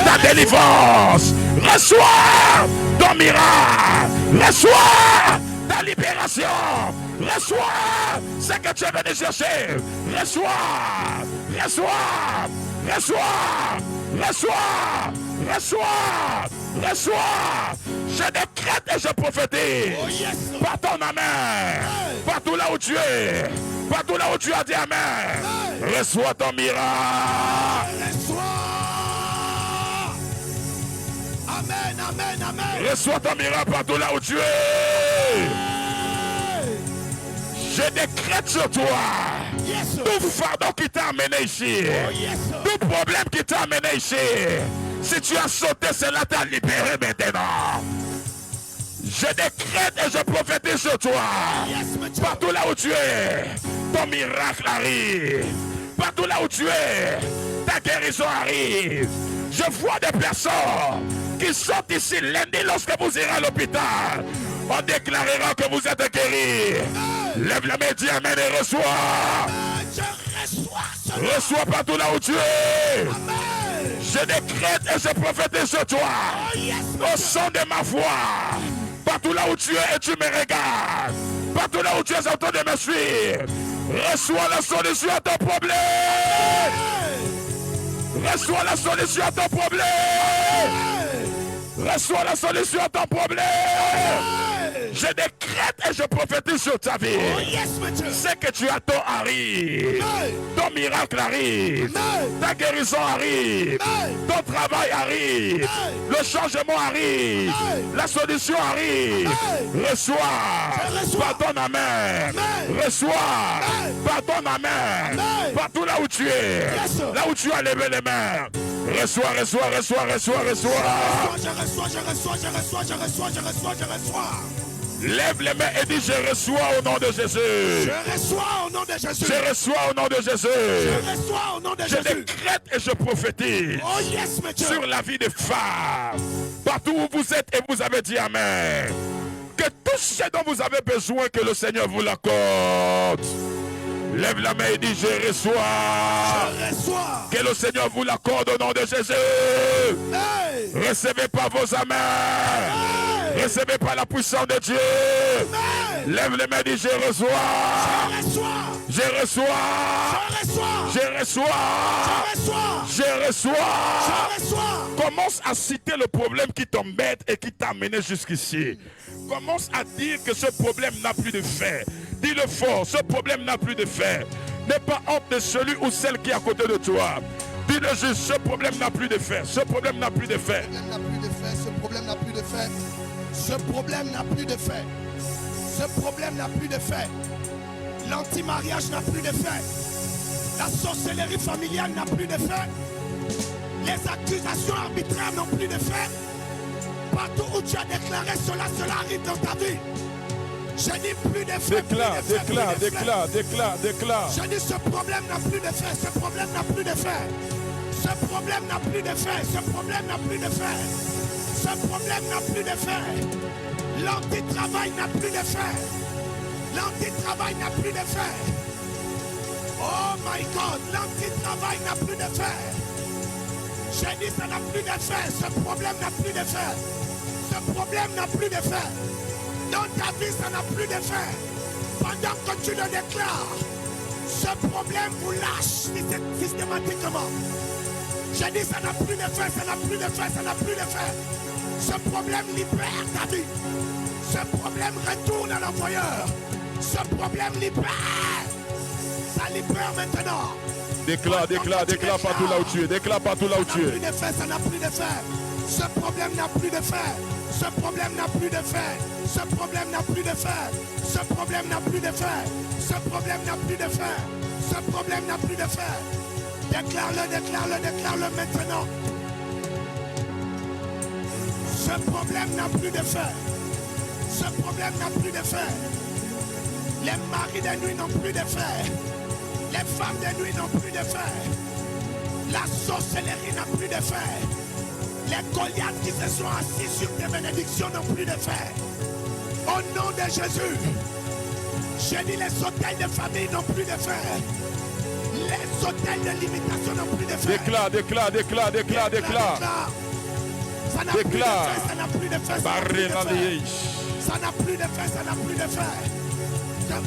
ta délivrance. Reçois ton miracle. Reçois ta libération. Reçois ce que tu es venu chercher. Reçois. Reçois. Reçois. Reçois. Reçois. Reçois. Je décrète et je prophétise. Par ton amen. Partout là où tu es. Partout là où tu as dit amen. Reçois ton miracle. Reçois. Amen, amen, amen. Reçois ton miracle partout là où tu es. Je décrète sur toi. Tout fardeau qui t'a amené ici. Tout problème qui t'a amené ici. Si tu as sauté, cela t'a libéré maintenant. Je décrète et je prophétise sur toi. Partout là où tu es, ton miracle arrive. Partout là où tu es, ta guérison arrive. Je vois des personnes qui sont ici lundi lorsque vous irez à l'hôpital. On déclarera que vous êtes guéris. Lève la main, dis amen et reçois. Reçois partout là où tu es. Je décrète et je prophétise sur toi. Au son de ma voix. Partout là où tu es et tu me regardes. Partout là où tu es en train de me suivre. Reçois la solution à ton problème. Reçois la solution à ton problème. Reçois la solution à ton problème. Je décrète et je prophétise sur ta vie. Ce que tu attends arrive. Ton miracle arrive. Ta guérison arrive. Ton travail arrive. Le changement arrive. La solution arrive. Reçois par ton amen. Reçois par ton amen. Partout là où tu es. Là où tu as levé les mains. Reçois, reçois, reçois, reçois, reçois. Je reçois, je reçois, je reçois, je reçois, je reçois, je reçois. Lève les mains et dis je reçois au nom de Jésus. Je reçois au nom de Jésus. Je reçois au nom de Jésus. Je reçois au nom de Jésus. Je décrète et je prophétise sur la vie des femmes. Partout où vous êtes et vous avez dit amen. Que tout ce dont vous avez besoin, que le Seigneur vous l'accorde. Lève la main et dis je reçois. Je reçois. Que le Seigneur vous l'accorde au nom de Jésus. Hey. Recevez pas vos amens. Hey. Recevez pas la puissance de Dieu. Hey. Lève les mains et dis je reçois. Je reçois. Je reçois. Je reçois. Je reçois. Je reçois. Je reçois. Je reçois. Commence à citer le problème qui t'embête et qui t'a amené jusqu'ici. Commence à dire que ce problème n'a plus de fin. Dis-le fort, ce problème n'a plus de fin. N'aie pas honte de celui ou celle qui est à côté de toi. Dis-le juste, ce problème n'a plus de fin. Ce problème n'a plus de fin. Ce problème n'a plus de fin. Ce problème n'a plus de fin. Ce problème n'a plus de fin. L'anti-mariage n'a plus de fin. La sorcellerie familiale n'a plus de fin. Les accusations arbitraires n'ont plus de fin. Partout où tu as déclaré cela, cela arrive dans ta vie. Je dis plus de fin. Déclare. Je dis ce problème n'a plus de fin. Ce problème n'a plus de fin. Ce problème n'a plus de fin. Ce problème n'a plus de fin. Ce problème n'a plus de fin. L'anti-travail n'a plus de fin. L'anti-travail n'a plus de fin. Oh my God, l'anti-travail n'a plus de fin. J'ai dit ça n'a plus de fin. Ce problème n'a plus de fin. Ce problème n'a plus de fin. Dans ta vie, ça n'a plus de fin. Pendant que tu le déclares, ce problème vous lâche systématiquement. J'ai dit ça n'a plus de fin, ça n'a plus de fin, ça n'a plus de fin. Ce problème libère ta vie. Ce problème retourne à l'envoyeur. Ce problème libère. Ça libère maintenant. Déclare partout là où tu es. Déclare partout là où tu es. Ça n'a plus de fin. Ce problème n'a plus de fin. Ce problème n'a plus de fin. Ce problème n'a plus de fin. Ce problème n'a plus de fin. Ce problème n'a plus de fin. Ce problème n'a plus de fin. Déclare-le maintenant. Ce problème n'a plus de fin. Ce problème n'a plus de fin. Les maris de nuit n'ont plus de fin. Les femmes de nuit n'ont plus de fin. La sorcellerie n'a plus de fin. Les Goliaths qui se sont assis sur tes bénédictions n'ont plus de fin. Au nom de Jésus, je dis les hôtels de famille n'ont plus de fin. Les hôtels de limitation n'ont plus d'effet. Déclare. Ça n'a plus d'effet, ça n'a plus d'effet. Ça n'a plus d'effet, ça n'a plus d'effet.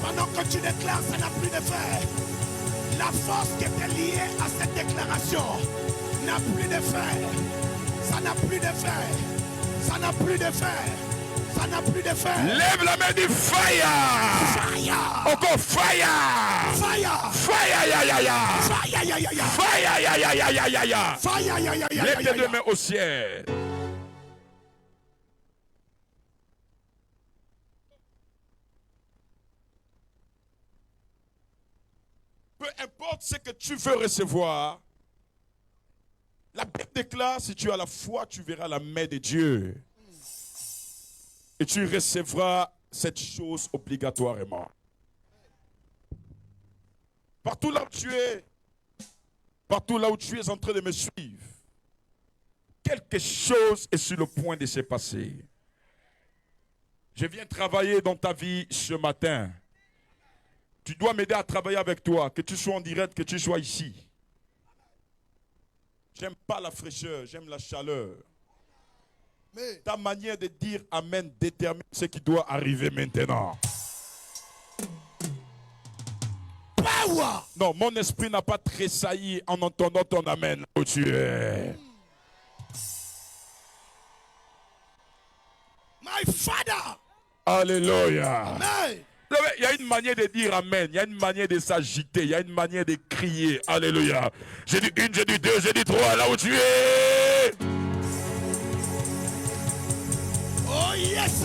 Pendant que tu déclares, ça n'a plus d'effet. La force qui était liée à cette déclaration n'a plus d'effet. Ça n'a plus d'effet. Ça n'a plus d'effet. Ça n'a plus d'effet. Lève la main du fire. Fire. Encore fire. Fire. Fire, ya, ya, ya. Fire, ya, ya, ya. Fire, ya, ya, ya, ya, ya, ya. Fire, ya, ya, ya, Lève ya, tes ya. deux mains au ciel. Peu importe ce que tu veux recevoir, la Bible déclare, si tu as la foi, tu verras la main de Dieu. Et tu recevras cette chose obligatoirement. Partout là où tu es, partout là où tu es en train de me suivre, quelque chose est sur le point de se passer. Je viens travailler dans ta vie ce matin. Tu dois m'aider à travailler avec toi, que tu sois en direct, que tu sois ici. J'aime pas la fraîcheur, j'aime la chaleur. Mais ta manière de dire Amen détermine ce qui doit arriver maintenant. Power. Non, mon esprit n'a pas tressailli en entendant ton Amen où tu es. My Father. Alléluia. Amen. Il y a une manière de dire Amen, il y a une manière de s'agiter, il y a une manière de crier. Alléluia. J'ai dit une, j'ai dit deux, j'ai dit trois, là où tu es. Oh yes.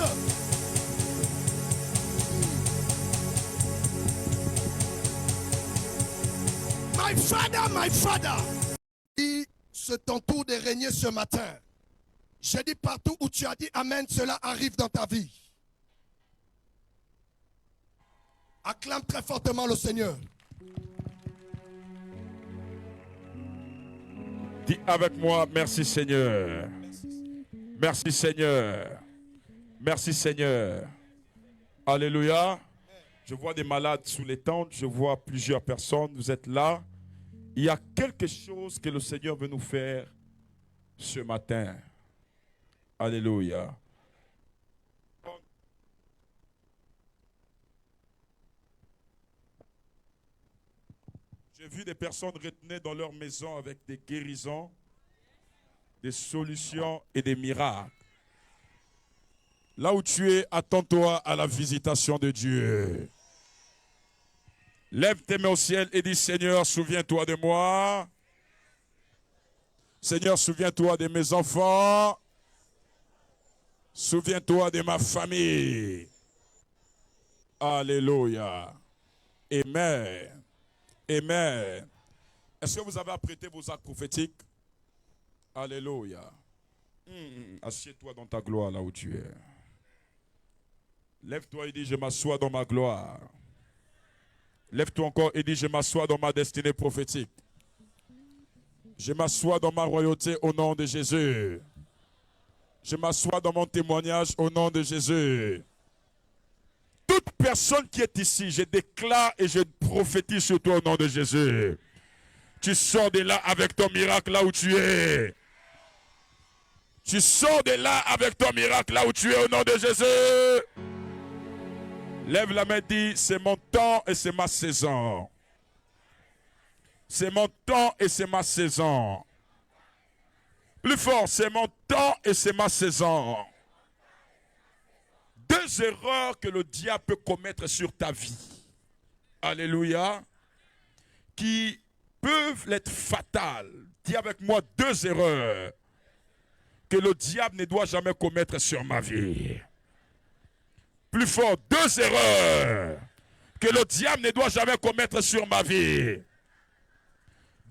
My Father. Et c'est ton tour de régner ce matin. Je dis partout où tu as dit Amen, cela arrive dans ta vie. Acclame très fortement le Seigneur. Dis avec moi, merci Seigneur. Merci Seigneur. Merci Seigneur. Alléluia. Je vois des malades sous les tentes. Je vois plusieurs personnes. Vous êtes là. Il y a quelque chose que le Seigneur veut nous faire ce matin. Alléluia. J'ai vu des personnes retenues dans leur maison avec des guérisons, des solutions et des miracles. Là où tu es, attends-toi à la visitation de Dieu. Lève tes mains au ciel et dis, Seigneur, souviens-toi de moi. Seigneur, souviens-toi de mes enfants. Souviens-toi de ma famille. Alléluia. Amen. Amen. Est-ce que vous avez apprêté vos actes prophétiques? Alléluia. Assieds-toi dans ta gloire là où tu es. Lève-toi et dis, je m'assois dans ma gloire. Lève-toi encore et dis, je m'assois dans ma destinée prophétique. Je m'assois dans ma royauté au nom de Jésus. Je m'assois dans mon témoignage au nom de Jésus. Toute personne qui est ici, je déclare et je prophétise sur toi au nom de Jésus. Tu sors de là avec ton miracle là où tu es. Tu sors de là avec ton miracle là où tu es au nom de Jésus. Lève la main et dis, c'est mon temps et c'est ma saison. C'est mon temps et c'est ma saison. Plus fort, c'est mon temps et c'est ma saison. Deux erreurs que le diable peut commettre sur ta vie. Alléluia. Qui peuvent être fatales. Dis avec moi deux erreurs que le diable ne doit jamais commettre sur ma vie. Plus fort, deux erreurs que le diable ne doit jamais commettre sur ma vie.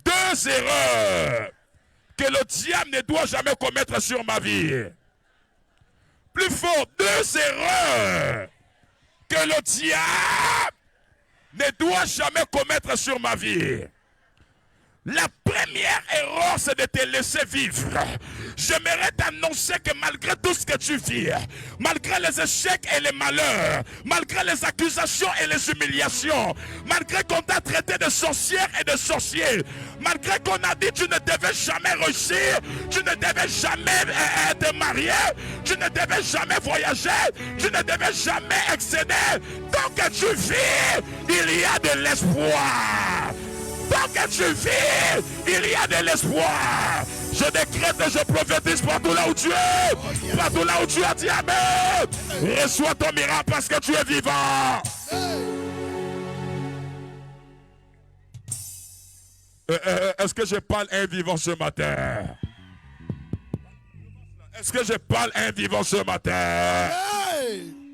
Deux erreurs que le diable ne doit jamais commettre sur ma vie. Plus fort, deux erreurs que le diable ne doit jamais commettre sur ma vie. La première erreur, c'est de te laisser vivre. J'aimerais t'annoncer que malgré tout ce que tu vis, malgré les échecs et les malheurs, malgré les accusations et les humiliations, malgré qu'on t'a traité de sorcière et de sorcier, malgré qu'on a dit tu ne devais jamais réussir, tu ne devais jamais te marier, tu ne devais jamais voyager, tu ne devais jamais excéder, tant que tu vis, il y a de l'espoir. Tant que tu vis, il y a de l'espoir. Je décrète et je prophétise partout là où tu es. Partout là où tu es, dis amen. Reçois ton miracle parce que tu es vivant. Est-ce que je parle un vivant ce matin? Est-ce que je parle un vivant ce matin?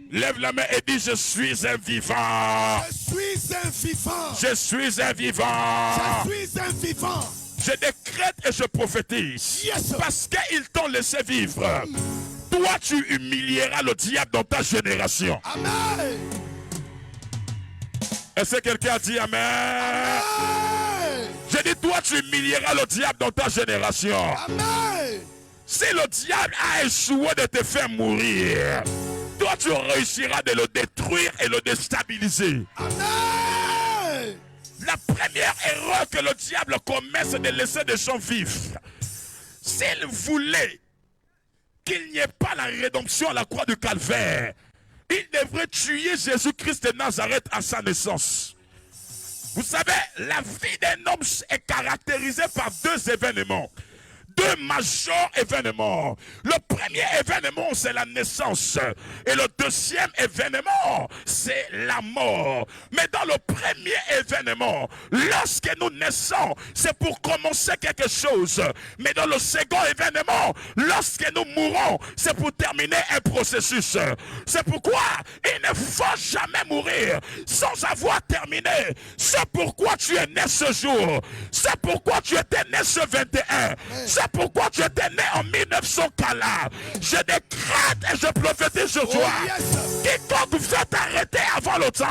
Lève la main et dis je suis un vivant. Je suis un vivant. Je suis un vivant. Je suis un vivant. Je décrète et je prophétise. Yes. Parce qu'ils t'ont laissé vivre. Toi, tu humilieras le diable dans ta génération. Amen. Est-ce que quelqu'un a dit amen? Amen. Je dis, toi, tu humilieras le diable dans ta génération. Amen. Si le diable a échoué de te faire mourir, toi, tu réussiras de le détruire et le déstabiliser. Amen. La première erreur que le diable commet, c'est de laisser des gens vivre. S'il voulait qu'il n'y ait pas la rédemption à la croix du calvaire, il devrait tuer Jésus-Christ de Nazareth à sa naissance. Vous savez, la vie d'un homme est caractérisée par deux événements. Deux majeurs événements. Le premier événement, c'est la naissance. Et le deuxième événement, c'est la mort. Mais dans le premier événement, lorsque nous naissons, c'est pour commencer quelque chose. Mais dans le second événement, lorsque nous mourons, c'est pour terminer un processus. C'est pourquoi il ne faut jamais mourir sans avoir terminé. C'est pourquoi tu es né ce jour. C'est pourquoi tu étais né ce 21. C'est pourquoi tu étais né en 1940. Je décrète et je prophétise sur toi. Quiconque veut t'arrêter avant le temps,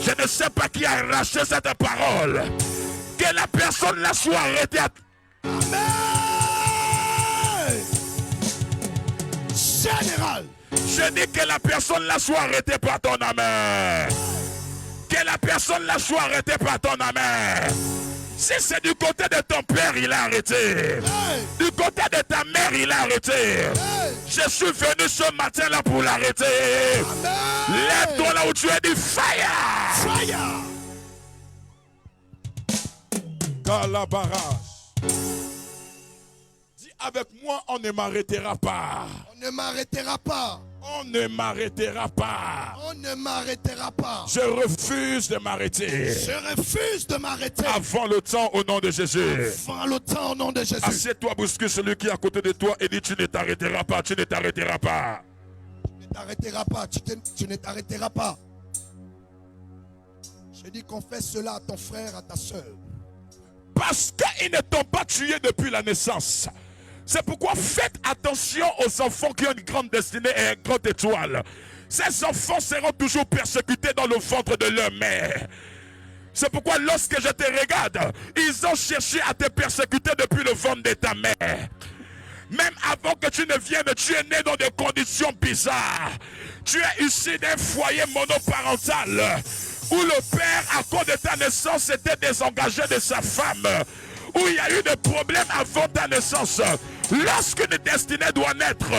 je ne sais pas qui a arraché cette parole. Que la personne là soit arrêtée. Amen. Général. Je dis que la personne là soit arrêtée par ton amen. Que la personne là soit arrêtée par ton amen. Si c'est du côté de ton père, il a arrêté. Hey. Du côté de ta mère, il a arrêté. Hey. Je suis venu ce matin là pour l'arrêter. Lève-toi là où tu es, du fire. Fire. Calabarage. Dis avec moi, on ne m'arrêtera pas. On ne m'arrêtera pas. On ne m'arrêtera pas. On ne m'arrêtera pas. Je refuse de m'arrêter. Je refuse de m'arrêter. Avant le temps, au nom de Jésus. Avant le temps, au nom de Jésus. Assieds-toi, bouscule celui qui est à côté de toi et dis tu ne t'arrêteras pas, tu ne t'arrêteras pas. Tu ne t'arrêteras pas, tu ne t'arrêteras pas. Je dis confesse cela à ton frère, à ta soeur. Parce qu'ils ne t'ont pas tué depuis la naissance. C'est pourquoi faites attention aux enfants qui ont une grande destinée et une grande étoile. Ces enfants seront toujours persécutés dans le ventre de leur mère. C'est pourquoi lorsque je te regarde, ils ont cherché à te persécuter depuis le ventre de ta mère. Même avant que tu ne viennes, tu es né dans des conditions bizarres. Tu es issu d'un foyer monoparental où le père, à cause de ta naissance, était désengagé de sa femme. Où il y a eu des problèmes avant ta naissance. Lorsqu'une destinée doit naître,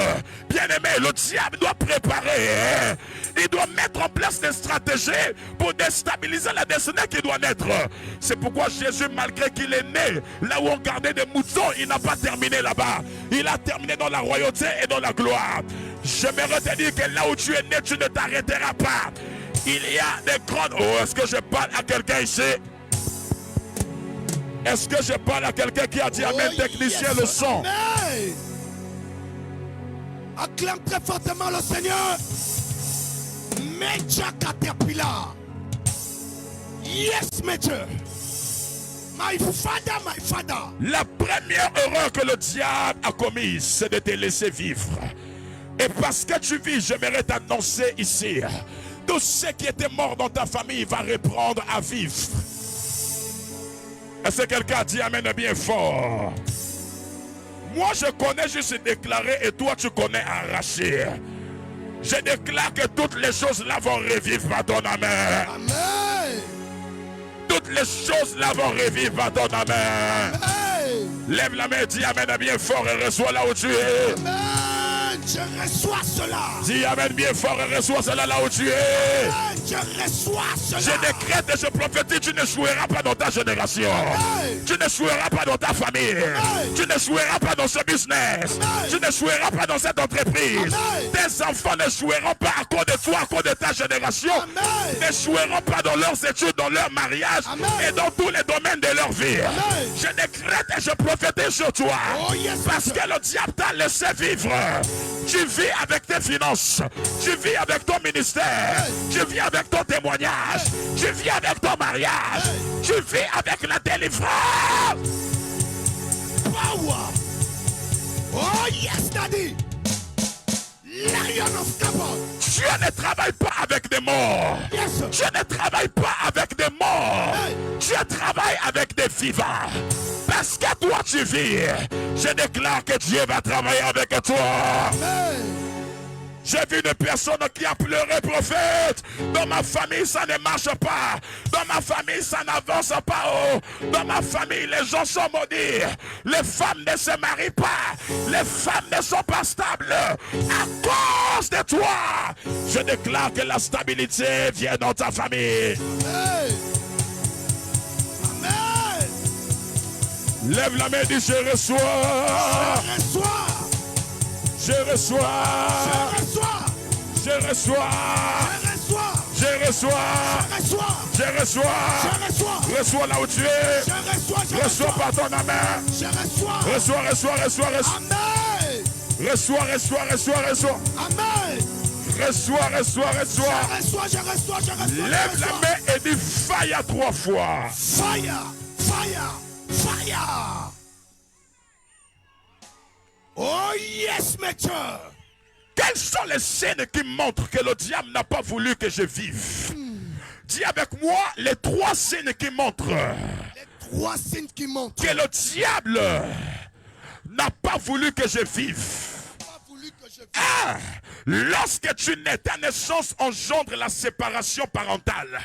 bien aimé, le diable doit préparer. Il doit mettre en place des stratégies pour déstabiliser la destinée qui doit naître. C'est pourquoi Jésus, malgré qu'il est né, là où on gardait des moutons, il n'a pas terminé là-bas. Il a terminé dans la royauté et dans la gloire. J'aimerais te dire que là où tu es né, tu ne t'arrêteras pas. Il y a des grandes... Oh, est-ce que je parle à quelqu'un ici? Est-ce que je parle à quelqu'un qui a dit amen, technicien, le son? Amen. Acclame très fortement le Seigneur. Major Caterpillar. Yes, Major. My father, my father. La première erreur que le diable a commise, c'est de te laisser vivre. Et parce que tu vis, j'aimerais t'annoncer ici, tout ce qui était mort dans ta famille va reprendre à vivre. Est-ce que quelqu'un a dit amen bien fort? Moi, je connais juste déclarer et toi, tu connais arracher. Je déclare que toutes les choses là vont revivre à ton amen. Amen. Toutes les choses là vont revivre à ton amen. Amen. Lève la main, dis amen bien fort et reçois là où tu es. Amen. Je reçois cela. Dis amen bien fort et reçois cela là où tu es. Amen. Je reçois cela. Je décrète et je prophétise, tu n'échoueras pas dans ta génération. Amen. Tu n'échoueras pas dans ta famille. Amen. Tu n'échoueras pas dans ce business. Amen. Tu n'échoueras pas dans cette entreprise. Amen. Tes enfants n'échoueront pas à cause de toi, à cause de ta génération. Amen. N'échoueront pas dans leurs études, dans leur mariage Amen. et dans tous les domaines de leur vie. Amen. Je décrète et je prophétise sur toi. Oh, yes, parce que le diable t'a laissé vivre. Tu vis avec tes finances. Tu vis avec ton ministère. Tu vis avec ton témoignage. Tu vis avec ton mariage. Tu vis avec la délivrance. Power. Oh yes, Daddy. Lion of Gabon. Dieu ne travaille pas avec des morts. Yes. Dieu ne travaille pas avec des morts. Hey. Dieu travaille avec des vivants. Parce que toi tu vis. Je déclare que Dieu va travailler avec toi. Amen. J'ai vu une personne qui a pleuré, prophète. Dans ma famille, ça ne marche pas. Dans ma famille, ça n'avance pas. Oh. Dans ma famille, les gens sont maudits. Les femmes ne se marient pas. Les femmes ne sont pas stables. À cause de toi, je déclare que la stabilité vient dans ta famille. Amen. Amen. Lève la main et dis je reçois. Je reçois. Je reçois. Je reçois. Je reçois. Je reçois. Je reçois. Je reçois. Je reçois. Je reçois. Reçois là où tu es. Je reçois. Je Reçois par ton amen. Je reçois. Reçois, reçois, reçois, reçois. Amen. Reçois, reçois, reçois, reçois. Amen. Reçois, reçois, Je reçois. reçois. Je reçois. Je reçois. Lève la main et dis fire 3 fois. Fire. Fire. Fire. Oh yes, maître. Quels sont les signes qui montrent que le diable n'a pas voulu que je vive? Dis avec moi les 3 signes qui montrent Les 3 signes qui montrent que le diable n'a pas voulu que je vive. pas voulu que je vive. Ah, lorsque tu nais, ta naissance engendre la séparation parentale.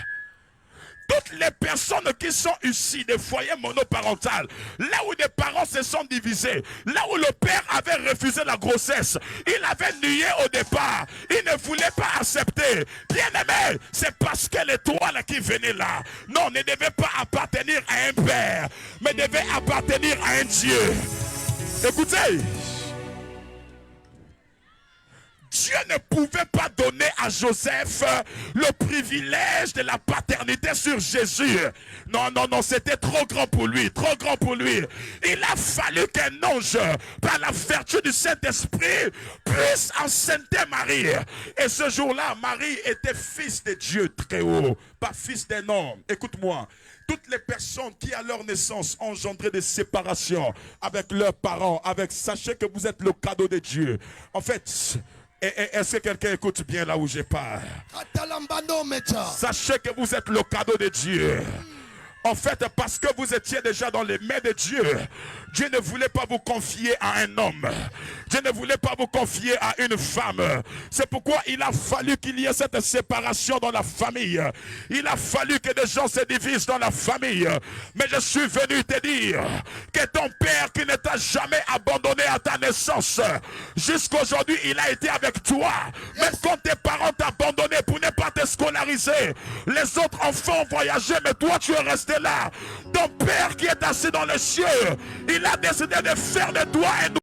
Toutes les personnes qui sont ici des foyers monoparentaux, là où les parents se sont divisés, là où le père avait refusé la grossesse, il avait nié au départ, il ne voulait pas accepter. Bien aimé, c'est parce que l'étoile qui venait là, non, ne devait pas appartenir à un père, mais devait appartenir à un Dieu. Écoutez, Dieu ne pouvait pas donner à Joseph le privilège de la paternité sur Jésus. Non, non, non, c'était trop grand pour lui, trop grand pour lui. Il a fallu qu'un ange, par la vertu du Saint-Esprit, puisse enceinte Marie. Et ce jour-là, Marie était fils de Dieu très haut, pas fils d'un homme. Écoute-moi. Toutes les personnes qui à leur naissance ont engendré des séparations avec leurs parents, sachez que vous êtes le cadeau de Dieu. En fait, est-ce que quelqu'un écoute bien là où je parle? Atalambano, maître. Sachez que vous êtes le cadeau de Dieu. En fait, parce que vous étiez déjà dans les mains de Dieu, Dieu ne voulait pas vous confier à un homme. Dieu ne voulait pas vous confier à une femme. C'est pourquoi il a fallu qu'il y ait cette séparation dans la famille. Il a fallu que des gens se divisent dans la famille. Mais je suis venu te dire que ton père qui ne t'a jamais abandonné à ta naissance, jusqu'aujourd'hui, il a été avec toi. Même quand tes parents t'ont abandonné pour ne pas te scolariser, les autres enfants ont voyagé, mais toi tu es resté là. Ton père qui est assis dans les cieux, il a décidé de faire de toi un